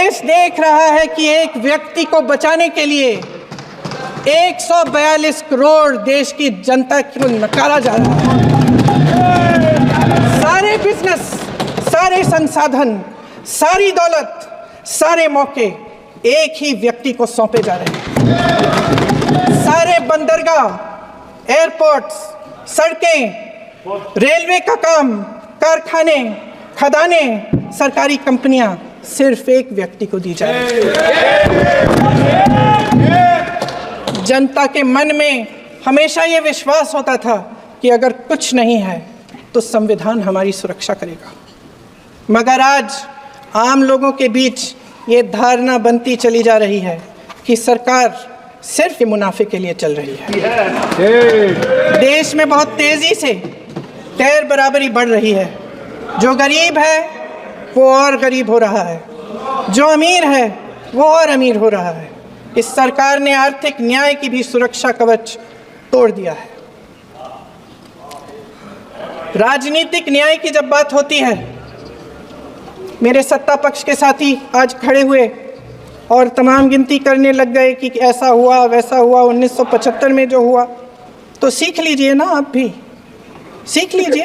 देश देख रहा है कि एक व्यक्ति को बचाने के लिए 142 करोड़ देश की जनता को नकारा जा रहा है। सारे बिजनेस, सारे संसाधन, सारी दौलत, सारे मौके एक ही व्यक्ति को सौंपे जा रहे हैं। सारे बंदरगाह, एयरपोर्ट्स, सड़कें, रेलवे का काम, कारखाने, खदानें, सरकारी कंपनियां सिर्फ एक व्यक्ति को दी जा रही है। जनता के मन में हमेशा ये विश्वास होता था कि अगर कुछ नहीं है तो संविधान हमारी सुरक्षा करेगा, मगर आज आम लोगों के बीच ये धारणा बनती चली जा रही है कि सरकार सिर्फ मुनाफे के लिए चल रही है। देश में बहुत तेजी से तैर बराबरी बढ़ रही है। जो गरीब है वो और गरीब हो रहा है, जो अमीर है वो और अमीर हो रहा है। इस सरकार ने आर्थिक न्याय की भी सुरक्षा कवच तोड़ दिया है। राजनीतिक न्याय की जब बात होती है, मेरे सत्ता पक्ष के साथी आज खड़े हुए और तमाम गिनती करने लग गए कि ऐसा हुआ वैसा हुआ, 1975 में जो हुआ, तो सीख लीजिए ना, आप भी सीख लीजिए।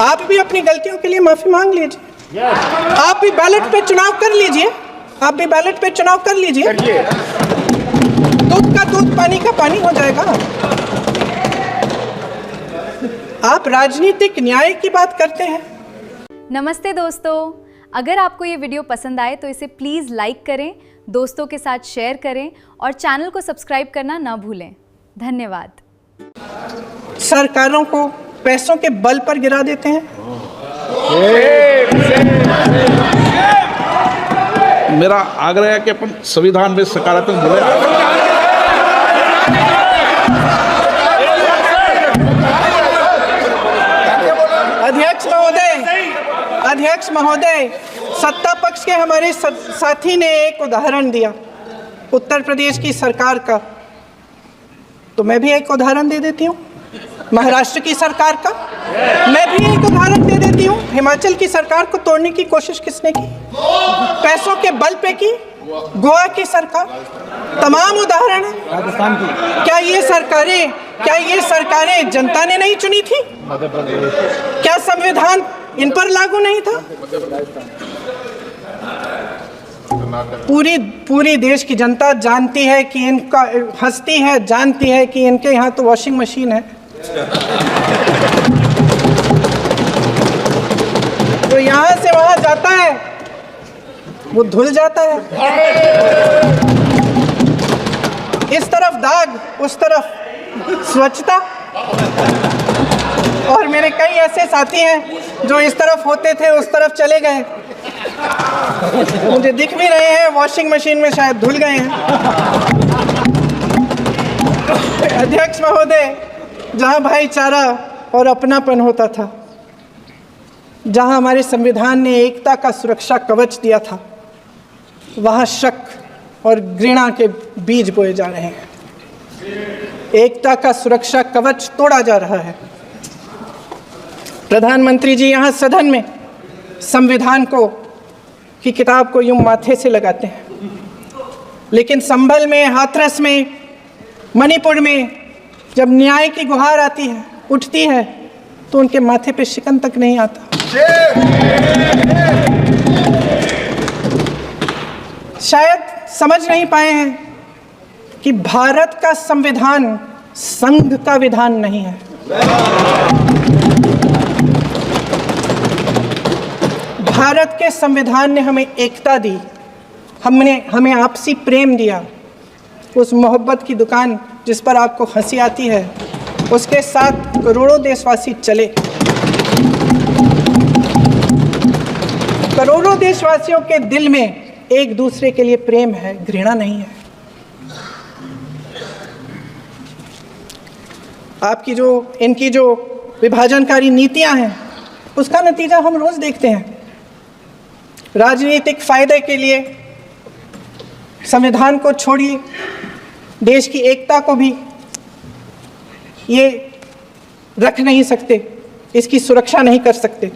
आप भी अपनी गलतियों के लिए माफी मांग लीजिए। आप भी बैलेट पे चुनाव कर लीजिए, आप भी बैलेट पे चुनाव कर लीजिए। दूध का दूध, पानी का पानी हो जाएगा। आप राजनीतिक न्याय की बात करते हैं। नमस्ते दोस्तों, अगर आपको ये वीडियो पसंद आए तो इसे प्लीज़ लाइक करें, दोस्तों के साथ शेयर करें और चैनल को सब्सक्राइब करना ना भूलें। धन्यवाद। सरकारों को पैसों के बल पर गिरा देते हैं। मेरा आग्रह है कि अपन संविधान में सकारात्मक बोले। अध्यक्ष महोदय, सत्ता पक्ष के हमारे साथी ने एक उदाहरण दिया उत्तर प्रदेश की सरकार का, तो मैं भी एक उदाहरण दे देती हूँ। महाराष्ट्र की सरकार का मैं भी एक उदाहरण दे देती हूँ। हिमाचल की सरकार को तोड़ने की कोशिश किसने की? पैसों के बल पे की। गोवा की सरकार, तमाम उदाहरण है। राजस्थान की। क्या ये सरकारें जनता ने नहीं चुनी थी? क्या संविधान इन पर लागू नहीं था? पूरी देश की जनता जानती है कि इनका, हंसती है, जानती है कि इनके यहाँ तो वॉशिंग मशीन है, तो यहाँ से वहाँ जाता है वो धुल जाता है। इस तरफ दाग, उस तरफ स्वच्छता। और मेरे कई ऐसे साथी हैं जो इस तरफ होते थे उस तरफ चले गए, मुझे दिख भी रहे हैं, वॉशिंग मशीन में शायद धुल गए हैं। अध्यक्ष महोदय, जहां भाईचारा और अपनापन होता था, जहां हमारे संविधान ने एकता का सुरक्षा कवच दिया था, वहां शक और घृणा के बीज बोए जा रहे हैं। एकता का सुरक्षा कवच तोड़ा जा रहा है। प्रधानमंत्री जी यहाँ सदन में संविधान की किताब को यूं माथे से लगाते हैं, लेकिन संभल में, हाथरस में, मणिपुर में जब न्याय की गुहार आती है, उठती है, तो उनके माथे पे शिकन तक नहीं आता। शायद समझ नहीं पाए हैं कि भारत का संविधान संघ का विधान नहीं है। भारत के संविधान ने हमें एकता दी, हमें आपसी प्रेम दिया। उस मोहब्बत की दुकान जिस पर आपको हंसी आती है, उसके साथ करोड़ों देशवासी चले। करोड़ों देशवासियों के दिल में एक दूसरे के लिए प्रेम है, घृणा नहीं है। इनकी जो विभाजनकारी नीतियां हैं, उसका नतीजा हम रोज देखते हैं। राजनीतिक फायदे के लिए संविधान को छोड़िए, देश की एकता को भी ये रख नहीं सकते, इसकी सुरक्षा नहीं कर सकते।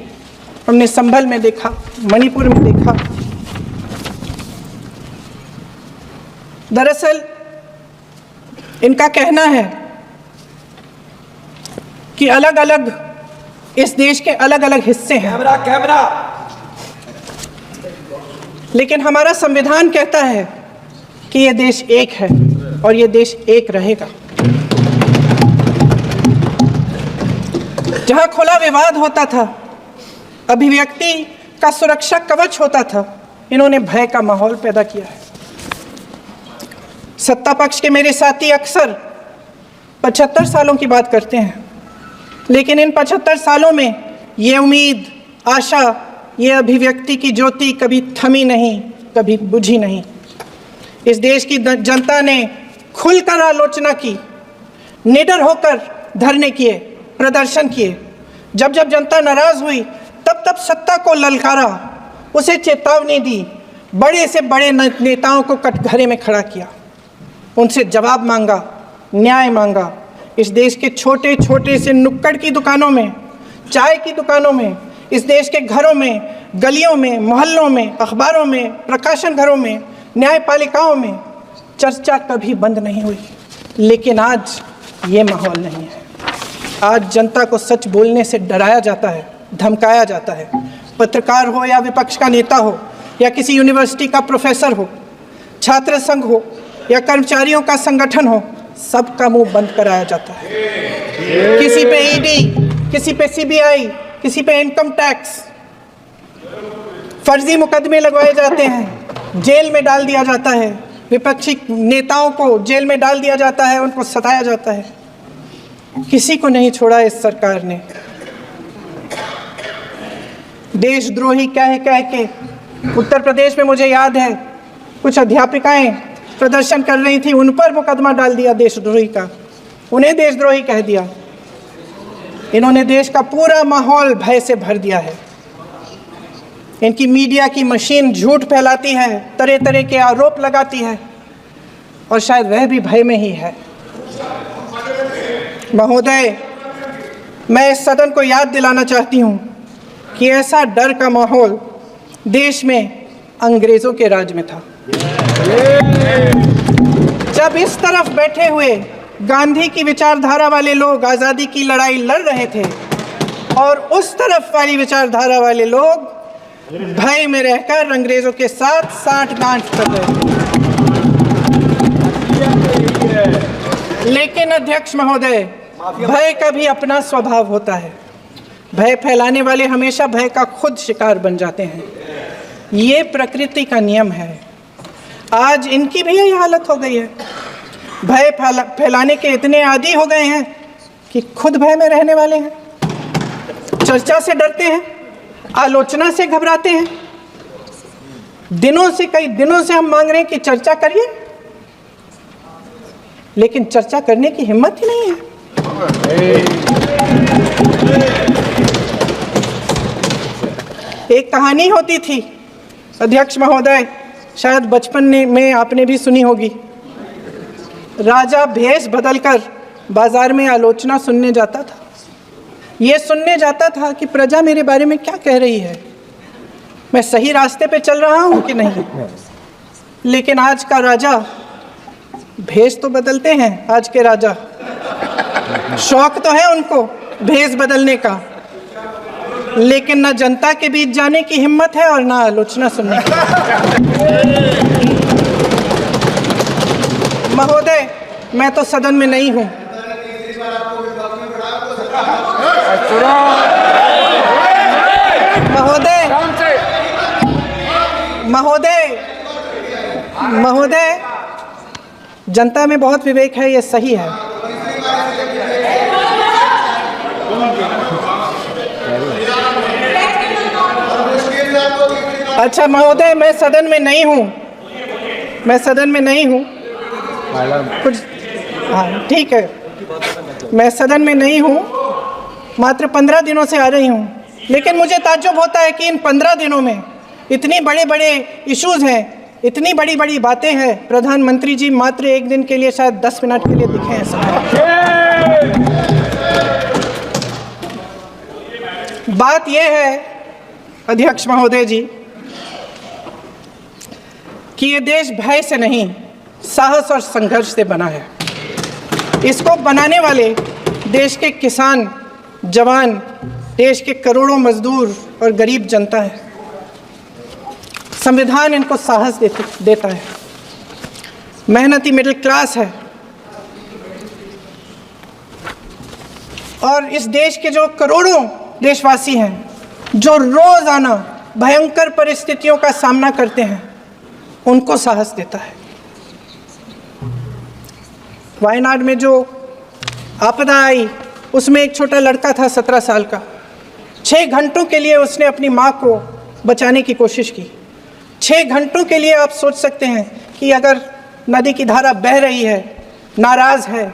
हमने संभल में देखा, मणिपुर में देखा, दरअसल इनका कहना है कि अलग अलग इस देश के अलग अलग हिस्से हैं, कैमरा लेकिन हमारा संविधान कहता है कि ये देश एक है और ये देश एक रहेगा। जहां खुला विवाद होता था, अभिव्यक्ति का सुरक्षा कवच होता था, इन्होंने भय का माहौल पैदा किया है। सत्ता पक्ष के मेरे साथी अक्सर 75 सालों की बात करते हैं, लेकिन इन 75 सालों में ये उम्मीद, आशा, ये अभिव्यक्ति की ज्योति कभी थमी नहीं, कभी बुझी नहीं। इस देश की जनता ने खुलकर आलोचना की, निडर होकर धरने किए, प्रदर्शन किए। जब जब जनता नाराज हुई तब तब सत्ता को ललकारा, उसे चेतावनी दी, बड़े से बड़े नेताओं को कटघरे में खड़ा किया, उनसे जवाब मांगा, न्याय मांगा। इस देश के छोटे छोटे से नुक्कड़ की दुकानों में, चाय की दुकानों में, इस देश के घरों में, गलियों में, मोहल्लों में, अखबारों में, प्रकाशन घरों में, न्यायपालिकाओं में चर्चा कभी बंद नहीं हुई। लेकिन आज ये माहौल नहीं है। आज जनता को सच बोलने से डराया जाता है, धमकाया जाता है। पत्रकार हो या विपक्ष का नेता हो या किसी यूनिवर्सिटी का प्रोफेसर हो, छात्र संघ हो या कर्मचारियों का संगठन हो, सबका मुंह बंद कराया जाता है। किसी पे ईडी, किसी पे सीबीआई, किसी पे इनकम टैक्स, फर्जी मुकदमे लगवाए जाते हैं, जेल में डाल दिया जाता है, विपक्षी नेताओं को जेल में डाल दिया जाता है, उनको सताया जाता है। किसी को नहीं छोड़ा इस सरकार ने। देशद्रोही कह के उत्तर प्रदेश में मुझे याद है कुछ अध्यापिकाएं प्रदर्शन कर रही थी, उन पर मुकदमा डाल दिया देशद्रोही का, उन्हें देशद्रोही कह दिया। इन्होंने देश का पूरा माहौल भय से भर दिया है। इनकी मीडिया की मशीन झूठ फैलाती है, तरह तरह के आरोप लगाती है, और शायद वह भी भय में ही है। महोदय, मैं इस सदन को याद दिलाना चाहती हूँ कि ऐसा डर का माहौल देश में अंग्रेजों के राज में था। जब इस तरफ बैठे हुए गांधी की विचारधारा वाले लोग आज़ादी की लड़ाई लड़ रहे थे और उस तरफ वाली विचारधारा वाले लोग भय में रहकर अंग्रेजों के साथ साठ-गांठ कर रहे थे। लेकिन अध्यक्ष महोदय, भय का भी अपना स्वभाव होता है। भय फैलाने वाले हमेशा भय का खुद शिकार बन जाते हैं। ये प्रकृति का नियम है। आज इनकी भी यही हालत हो गई है। भय फैलाने के इतने आदी हो गए हैं कि खुद भय में रहने वाले हैं। चर्चा से डरते हैं, आलोचना से घबराते हैं। कई दिनों से हम मांग रहे हैं कि चर्चा करिए, लेकिन चर्चा करने की हिम्मत ही नहीं है। एक कहानी होती थी अध्यक्ष महोदय, शायद बचपन में आपने भी सुनी होगी। राजा भेष बदलकर बाजार में आलोचना सुनने जाता था। ये सुनने जाता था कि प्रजा मेरे बारे में क्या कह रही है, मैं सही रास्ते पे चल रहा हूँ कि नहीं। लेकिन आज का राजा, भेष तो बदलते हैं आज के राजा, शौक तो है उनको भेष बदलने का, लेकिन ना जनता के बीच जाने की हिम्मत है और ना आलोचना सुनने की। महोदय, मैं तो सदन में नहीं हूँ। महोदय, जनता में बहुत विवेक है, ये सही है। अच्छा महोदय, मैं सदन में नहीं हूँ, कुछ हाँ ठीक है, मैं सदन में नहीं हूँ, मात्र 15 दिनों से आ रही हूँ। लेकिन मुझे ताज्जुब होता है कि इन 15 दिनों में इतनी बड़े इश्यूज़ हैं, इतनी बड़ी बातें हैं, प्रधानमंत्री जी मात्र एक दिन के लिए, शायद 10 मिनट के लिए दिखे हैं सब। बात यह है अध्यक्ष महोदय जी कि ये देश भय से नहीं, साहस और संघर्ष से बना है। इसको बनाने वाले देश के किसान, जवान, देश के करोड़ों मजदूर और गरीब जनता है। संविधान इनको साहस देता है। मेहनती मिडिल क्लास है। और इस देश के जो करोड़ों देशवासी हैं, जो रोजाना भयंकर परिस्थितियों का सामना करते हैं, उनको साहस देता है। वायनाड में जो आपदा आई, उसमें एक छोटा लड़का था 17 साल का। 6 घंटों के लिए उसने अपनी माँ को बचाने की कोशिश की। 6 घंटों के लिए आप सोच सकते हैं कि अगर नदी की धारा बह रही है, नाराज है,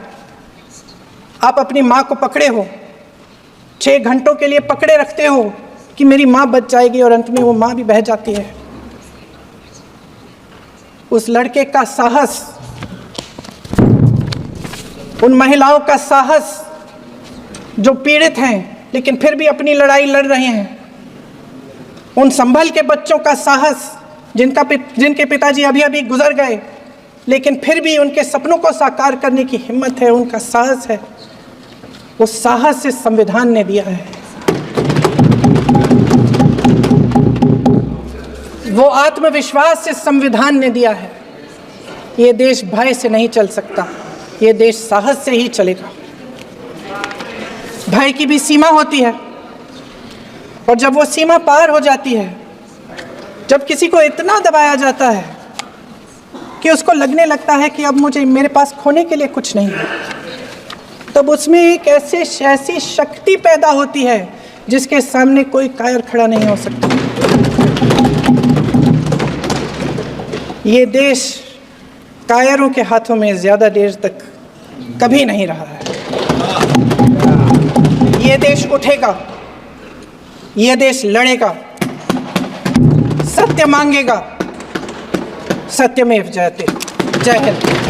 आप अपनी माँ को पकड़े हो, 6 घंटों के लिए पकड़े रखते हो कि मेरी माँ बच जाएगी, और अंत में वो माँ भी बह जाती है। उस लड़के का साहस, उन महिलाओं का साहस जो पीड़ित हैं लेकिन फिर भी अपनी लड़ाई लड़ रहे हैं, उन संभल के बच्चों का साहस जिनके पिताजी अभी अभी गुजर गए लेकिन फिर भी उनके सपनों को साकार करने की हिम्मत है, उनका साहस है। वो साहस इस संविधान ने दिया है। वो आत्मविश्वास इस संविधान ने दिया है। ये देश भय से नहीं चल सकता, ये देश साहस से ही चलेगा। भय की भी सीमा होती है, और जब वो सीमा पार हो जाती है, जब किसी को इतना दबाया जाता है कि उसको लगने लगता है कि अब मेरे पास खोने के लिए कुछ नहीं है, तब उसमें एक ऐसी शक्ति पैदा होती है जिसके सामने कोई कायर खड़ा नहीं हो सकता। ये देश कायरों के हाथों में ज़्यादा देर तक कभी नहीं रहा है। ये देश उठेगा, ये देश लड़ेगा, सत्य मांगेगा, सत्यमेव जयते। जय हिंद।